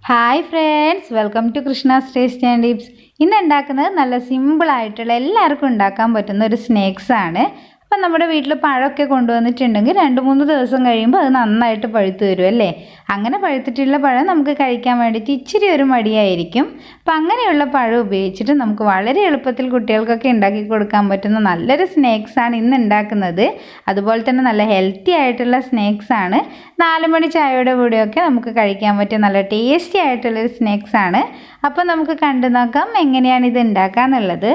Hi friends, welcome to Krishna's taste and tips. ഇന്ന് ഉണ്ടാക്കുന്നത് നല്ല സിമ്പിളായിട്ടുള്ള എല്ലാവർക്കും ഉണ്ടാക്കാൻ പറ്റുന്ന ഒരു സ്നാക്സാണ്. അപ്പം നമ്മുടെ വീട്ടിൽ പഴമൊക്കെ കൊണ്ടുവന്നിട്ടുണ്ടെങ്കിൽ 2-3 ദിവസം കഴിയുമ്പോൾ അത് നന്നായിട്ട് പഴുത്ത് വരും അല്ലേ. അങ്ങനെ പഴുത്തിട്ടുള്ള പഴം നമുക്ക് കഴിക്കാൻ വേണ്ടിയിട്ട് ഇച്ചിരി ഒരു മടിയായിരിക്കും. അപ്പം അങ്ങനെയുള്ള പഴം ഉപയോഗിച്ചിട്ട് നമുക്ക് വളരെ എളുപ്പത്തിൽ കുട്ടികൾക്കൊക്കെ ഉണ്ടാക്കി കൊടുക്കാൻ പറ്റുന്ന നല്ലൊരു സ്നാക്സാണ് ഇന്ന് ഉണ്ടാക്കുന്നത്. അതുപോലെ തന്നെ നല്ല ഹെൽത്തി ആയിട്ടുള്ള സ്നാക്സാണ്. 4 മണി ചായയുടെ കൂടെയൊക്കെ നമുക്ക് കഴിക്കാൻ പറ്റിയ നല്ല ടേസ്റ്റി ആയിട്ടുള്ളൊരു സ്നാക്സാണ്. അപ്പം നമുക്ക് കണ്ടു നോക്കാം എങ്ങനെയാണ് ഇത് ഉണ്ടാക്കാന്നുള്ളത്.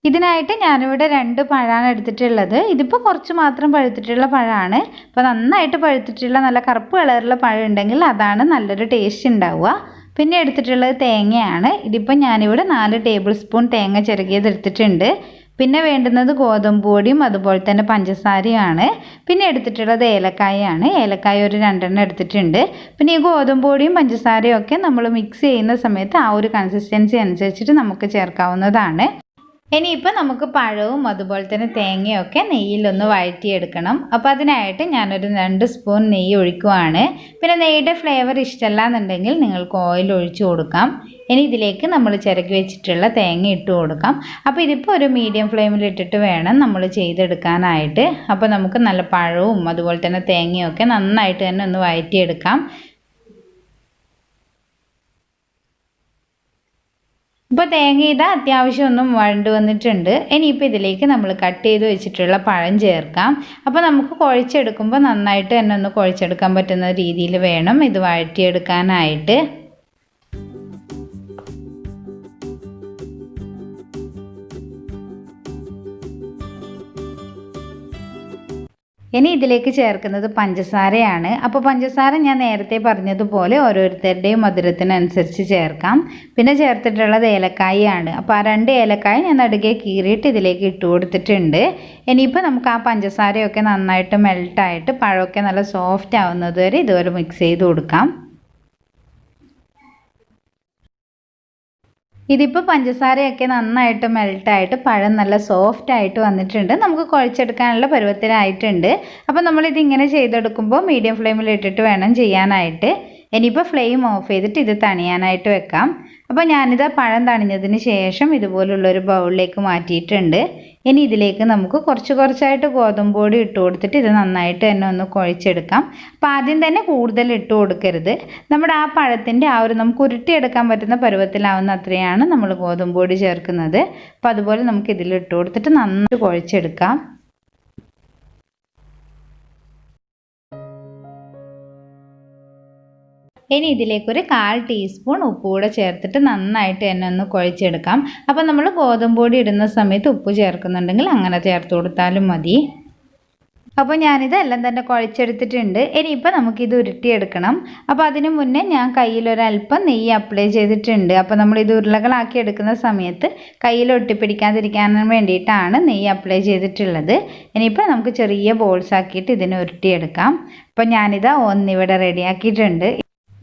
ഇതിനായിട്ട് ഞാനിവിടെ 2 പഴമാണ് എടുത്തിട്ടുള്ളത്. ഇതിപ്പോൾ കുറച്ച് മാത്രം പഴുത്തിട്ടുള്ള പഴമാണ്. അപ്പോൾ നന്നായിട്ട് പഴുത്തിട്ടുള്ള നല്ല കറുപ്പ് കളറുള്ള പഴം ഉണ്ടെങ്കിൽ അതാണ് നല്ലൊരു ടേസ്റ്റ് ഉണ്ടാവുക. പിന്നെ എടുത്തിട്ടുള്ളത് തേങ്ങയാണ്. ഇതിപ്പോൾ ഞാനിവിടെ 4 ടേബിൾ സ്പൂൺ തേങ്ങ ചിരകിയത് എടുത്തിട്ടുണ്ട്. പിന്നെ വേണ്ടുന്നത് ഗോതമ്പ് പൊടിയും അതുപോലെ തന്നെ പഞ്ചസാരയുമാണ്. പിന്നെ എടുത്തിട്ടുള്ളത് ഏലക്കായാണ്. ഏലക്കായ ഒരു 2 എടുത്തിട്ടുണ്ട്. പിന്നെ ഈ ഗോതമ്പ് പൊടിയും പഞ്ചസാരയും ഒക്കെ നമ്മൾ മിക്സ് ചെയ്യുന്ന സമയത്ത് ആ ഒരു കൺസിസ്റ്റൻസി അനുസരിച്ചിട്ട് നമുക്ക് ചേർക്കാവുന്നതാണ്. ഇനിയിപ്പോൾ നമുക്ക് പഴവും അതുപോലെ തന്നെ തേങ്ങയൊക്കെ നെയ്യിലൊന്ന് വഴറ്റിയെടുക്കണം. അപ്പോൾ അതിനായിട്ട് ഞാനൊരു 2 സ്പൂൺ നെയ്യ് ഒഴിക്കുവാണ്. പിന്നെ നെയ്യുടെ ഫ്ലേവർ ഇഷ്ടമല്ല എന്നുണ്ടെങ്കിൽ നിങ്ങൾക്ക് ഓയിൽ ഒഴിച്ചു കൊടുക്കാം. ഇനി ഇതിലേക്ക് നമ്മൾ ചിരകി വെച്ചിട്ടുള്ള തേങ്ങ ഇട്ട് കൊടുക്കാം. അപ്പോൾ ഇതിപ്പോൾ ഒരു മീഡിയം ഫ്ലെയിമിൽ ഇട്ടിട്ട് വേണം നമ്മൾ ചെയ്തെടുക്കാനായിട്ട്. അപ്പോൾ നമുക്ക് നല്ല പഴവും അതുപോലെ തന്നെ തേങ്ങയൊക്കെ നന്നായിട്ട് തന്നെ ഒന്ന് വഴറ്റിയെടുക്കാം. ഇപ്പോൾ തേങ്ങ ഇത് അത്യാവശ്യം ഒന്നും വഴണ്ട് വന്നിട്ടുണ്ട്. ഇനിയിപ്പോൾ ഇതിലേക്ക് നമ്മൾ കട്ട് ചെയ്ത് വെച്ചിട്ടുള്ള പഴം ചേർക്കാം. അപ്പോൾ നമുക്ക് കുഴച്ചെടുക്കുമ്പോൾ നന്നായിട്ട് തന്നെ ഒന്ന് കുഴച്ചെടുക്കാൻ പറ്റുന്ന രീതിയിൽ വേണം ഇത് വഴറ്റിയെടുക്കാനായിട്ട്. ഇനി ഇതിലേക്ക് ചേർക്കുന്നത് പഞ്ചസാരയാണ്. അപ്പോൾ പഞ്ചസാര ഞാൻ നേരത്തെ പറഞ്ഞതുപോലെ ഓരോരുത്തരുടെയും മധുരത്തിനനുസരിച്ച് ചേർക്കാം. പിന്നെ ചേർത്തിട്ടുള്ളത് ഏലക്കായാണ്. അപ്പോൾ ആ 2 ഏലക്കായ ഞാൻ നടുകെ കീറിയിട്ട് ഇതിലേക്ക് ഇട്ട് കൊടുത്തിട്ടുണ്ട്. ഇനിയിപ്പോൾ നമുക്ക് ആ പഞ്ചസാരയൊക്കെ നന്നായിട്ട് മെൽട്ടായിട്ട് പഴമൊക്കെ നല്ല സോഫ്റ്റ് ആവുന്നത് വരെ ഇതുപോലെ മിക്സ് ചെയ്ത് കൊടുക്കാം. ഇതിപ്പോൾ പഞ്ചസാരയൊക്കെ നന്നായിട്ട് മെൽട്ടായിട്ട് പഴം നല്ല സോഫ്റ്റ് ആയിട്ട് വന്നിട്ടുണ്ട്. നമുക്ക് കുഴച്ചെടുക്കാനുള്ള പരുവത്തിനായിട്ടുണ്ട്. അപ്പോൾ നമ്മളിതിങ്ങനെ ചെയ്തെടുക്കുമ്പോൾ മീഡിയം ഫ്ലെയിമിൽ ഇട്ടിട്ട് വേണം ചെയ്യാനായിട്ട്. ഇനിയിപ്പോൾ ഫ്ലെയിം ഓഫ് ചെയ്തിട്ട് ഇത് തണിയാനായിട്ട് വെക്കാം. അപ്പോൾ ഞാനിത് പഴം തണിഞ്ഞതിന് ശേഷം ഇതുപോലുള്ളൊരു ബൗളിലേക്ക് മാറ്റിയിട്ടുണ്ട്. ഇനി ഇതിലേക്ക് നമുക്ക് കുറച്ചായിട്ട് ഗോതമ്പ് പൊടി ഇട്ട് കൊടുത്തിട്ട് ഇത് നന്നായിട്ട് തന്നെ ഒന്ന് കുഴച്ചെടുക്കാം. അപ്പോൾ ആദ്യം തന്നെ കൂടുതൽ ഇട്ട് കൊടുക്കരുത്. നമ്മുടെ ആ പഴത്തിൻ്റെ ആ ഒരു നമുക്ക് ഉരുട്ടിയെടുക്കാൻ പറ്റുന്ന പരുവത്തിലാവുന്ന അത്രയാണ് നമ്മൾ ഗോതമ്പ് പൊടി ചേർക്കുന്നത്. അപ്പോൾ അതുപോലെ നമുക്ക് ഇതിൽ ഇട്ട് കൊടുത്തിട്ട് നന്നായിട്ട് കുഴച്ചെടുക്കാം. ഇനി ഇതിലേക്കൊരു 1/4 ടീസ്പൂൺ ഉപ്പ് കൂടെ ചേർത്തിട്ട് നന്നായിട്ട് തന്നെ ഒന്ന് കുഴച്ചെടുക്കാം. അപ്പോൾ നമ്മൾ ഗോതമ്പ് പൊടി ഇടുന്ന സമയത്ത് ഉപ്പ് ചേർക്കുന്നുണ്ടെങ്കിൽ അങ്ങനെ ചേർത്ത് കൊടുത്താലും മതി. അപ്പോൾ ഞാനിതെല്ലാം തന്നെ കുഴച്ചെടുത്തിട്ടുണ്ട്. ഇനിയിപ്പോൾ നമുക്കിത് ഉരുട്ടിയെടുക്കണം. അപ്പോൾ അതിന് മുന്നേ ഞാൻ കയ്യിലൊരല്പം നെയ്യ് അപ്ലൈ ചെയ്തിട്ടുണ്ട്. അപ്പോൾ നമ്മളിത് ഉരുളകളാക്കി എടുക്കുന്ന സമയത്ത് കയ്യിൽ ഒട്ടിപ്പിടിക്കാതിരിക്കാൻ വേണ്ടിയിട്ടാണ് നെയ്യ് അപ്ലൈ ചെയ്തിട്ടുള്ളത്. ഇനിയിപ്പോൾ നമുക്ക് ചെറിയ ബോൾസ് ആക്കിയിട്ട് ഇതിനെ ഉരുട്ടിയെടുക്കാം. അപ്പോൾ ഞാനിത് ഒന്നിവിടെ റെഡിയാക്കിയിട്ടുണ്ട്.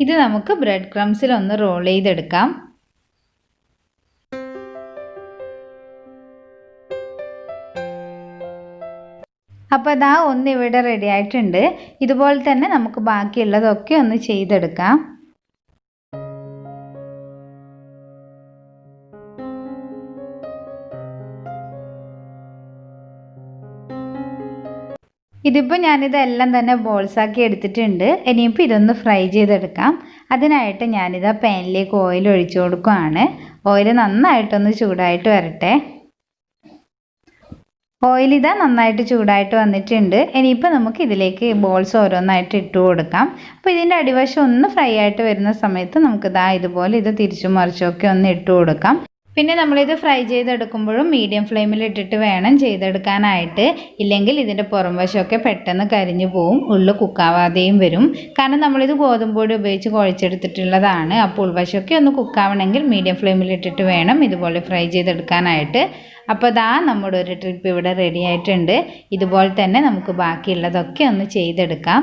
ഇത് നമുക്ക് ബ്രെഡ് ക്രംസിൽ ഒന്ന് റോൾ ചെയ്തെടുക്കാം. അപ്പോൾ ഇതാ ഒന്നിവിടെ റെഡി ആയിട്ടുണ്ട്. ഇതുപോലെ തന്നെ നമുക്ക് ബാക്കിയുള്ളതൊക്കെ ഒന്ന് ചെയ്തെടുക്കാം. ഇതിപ്പോൾ ഞാനിതെല്ലാം തന്നെ ബോൾസാക്കി എടുത്തിട്ടുണ്ട്. ഇനിയിപ്പോൾ ഇതൊന്ന് ഫ്രൈ ചെയ്തെടുക്കാം. അതിനായിട്ട് ഞാനിത് പാനിലേക്ക് ഓയിൽ ഒഴിച്ചു കൊടുക്കുകയാണ്. ഓയിൽ നന്നായിട്ടൊന്ന് ചൂടായിട്ട് വരട്ടെ. ഓയിൽ ഇതാ നന്നായിട്ട് ചൂടായിട്ട് വന്നിട്ടുണ്ട്. ഇനിയിപ്പോൾ നമുക്ക് ഇതിലേക്ക് ബോൾസ് ഓരോന്നായിട്ട് ഇട്ട് കൊടുക്കാം. അപ്പോൾ ഇതിൻ്റെ അടിവശം ഒന്ന് ഫ്രൈ ആയിട്ട് വരുന്ന സമയത്ത് നമുക്കിതാ ഇതുപോലെ ഇത് തിരിച്ചും മറിച്ചൊക്കെ ഒന്ന് ഇട്ട് കൊടുക്കാം. പിന്നെ നമ്മളിത് ഫ്രൈ ചെയ്തെടുക്കുമ്പോഴും മീഡിയം ഫ്ലെയിമിൽ ഇട്ടിട്ട് വേണം ചെയ്തെടുക്കാനായിട്ട്. ഇല്ലെങ്കിൽ ഇതിൻ്റെ പുറം വശമൊക്കെ പെട്ടെന്ന് കരിഞ്ഞു പോവും, ഉള്ളു കുക്കാവാതെയും വരും. കാരണം നമ്മളിത് ഗോതമ്പ് പൊടി ഉപയോഗിച്ച് കുഴച്ചെടുത്തിട്ടുള്ളതാണ്. അപ്പോൾ ഉൾവശമൊക്കെ ഒന്ന് കുക്കാവണമെങ്കിൽ മീഡിയം ഫ്ലെയിമിൽ ഇട്ടിട്ട് വേണം ഇതുപോലെ ഫ്രൈ ചെയ്തെടുക്കാനായിട്ട്. അപ്പോൾ ദാ നമ്മുടെ ഒരു ട്രിപ്പ് ഇവിടെ റെഡി ആയിട്ടുണ്ട്. ഇതുപോലെ തന്നെ നമുക്ക് ബാക്കിയുള്ളതൊക്കെ ഒന്ന് ചെയ്തെടുക്കാം.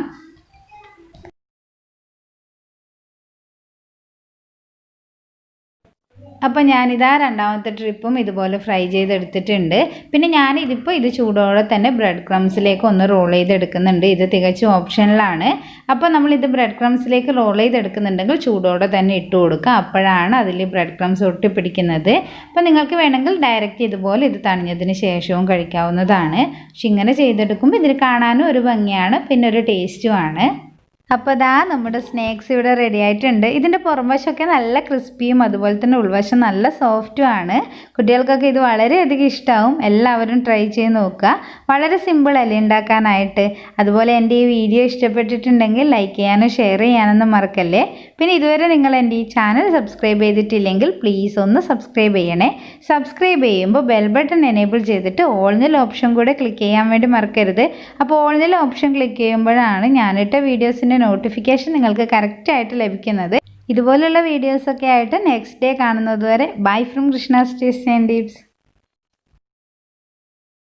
അപ്പോൾ ഞാനിതാ രണ്ടാമത്തെ ട്രിപ്പും ഇതുപോലെ ഫ്രൈ ചെയ്തെടുത്തിട്ടുണ്ട്. പിന്നെ ഞാനിതിപ്പോൾ ഇത് ചൂടോടെ തന്നെ ബ്രെഡ് ക്രംസിലേക്ക് ഒന്ന് റോൾ ചെയ്തെടുക്കുന്നുണ്ട്. ഇത് തികച്ചും ഓപ്ഷനിലാണ്. അപ്പോൾ നമ്മളിത് ബ്രെഡ് ക്രംസിലേക്ക് റോൾ ചെയ്തെടുക്കുന്നുണ്ടെങ്കിൽ ചൂടോടെ തന്നെ ഇട്ട് കൊടുക്കുക. അപ്പോഴാണ് അതിൽ ബ്രെഡ് ക്രംസ് ഒട്ടിപ്പിടിക്കുന്നത്. അപ്പോൾ നിങ്ങൾക്ക് വേണമെങ്കിൽ ഡയറക്റ്റ് ഇതുപോലെ ഇത് തണിഞ്ഞതിന് ശേഷവും കഴിക്കാവുന്നതാണ്. പക്ഷെ ഇങ്ങനെ ചെയ്തെടുക്കുമ്പോൾ ഇതിൽ കാണാനും ഒരു ഭംഗിയാണ്, പിന്നെ ഒരു ടേസ്റ്റുമാണ്. അപ്പോൾ ഇതാ നമ്മുടെ സ്നാക്സ് ഇവിടെ റെഡി ആയിട്ടുണ്ട്. ഇതിൻ്റെ പുറംവശമൊക്കെ നല്ല ക്രിസ്പിയും അതുപോലെ തന്നെ ഉൾവശം നല്ല സോഫ്റ്റും ആണ്. കുട്ടികൾക്കൊക്കെ ഇത് വളരെയധികം ഇഷ്ടമാവും. എല്ലാവരും ട്രൈ ചെയ്ത് നോക്കുക. വളരെ സിമ്പിൾ അല്ലേ ഉണ്ടാക്കാനായിട്ട്. അതുപോലെ എൻ്റെ ഈ വീഡിയോ ഇഷ്ടപ്പെട്ടിട്ടുണ്ടെങ്കിൽ ലൈക്ക് ചെയ്യാനും ഷെയർ ചെയ്യാനൊന്നും മറക്കല്ലേ. പിന്നെ ഇതുവരെ നിങ്ങൾ എൻ്റെ ഈ ചാനൽ സബ്സ്ക്രൈബ് ചെയ്തിട്ടില്ലെങ്കിൽ പ്ലീസ് ഒന്ന് സബ്സ്ക്രൈബ് ചെയ്യണേ. സബ്സ്ക്രൈബ് ചെയ്യുമ്പോൾ ബെൽ ബട്ടൺ എനേബിൾ ചെയ്തിട്ട് ഓൾനിൽ ഓപ്ഷൻ കൂടെ ക്ലിക്ക് ചെയ്യാൻ വേണ്ടി മറക്കരുത്. അപ്പോൾ ഓൾനിൽ ഓപ്ഷൻ ക്ലിക്ക് ചെയ്യുമ്പോഴാണ് ഞാനിട്ട വീഡിയോസിൻ്റെ നോട്ടിഫിക്കേഷൻ നിങ്ങൾക്ക് കറക്റ്റായിട്ട് ലഭിക്കുന്നത്. ഇതുപോലുള്ള വീഡിയോസൊക്കെ ആയിട്ട് നെക്സ്റ്റ് ഡേ കാണുന്നത് വരെ ബൈ ഫ്രം കൃഷ്ണ സ്റ്റേസ് ആൻഡ് ടിപ്സ്.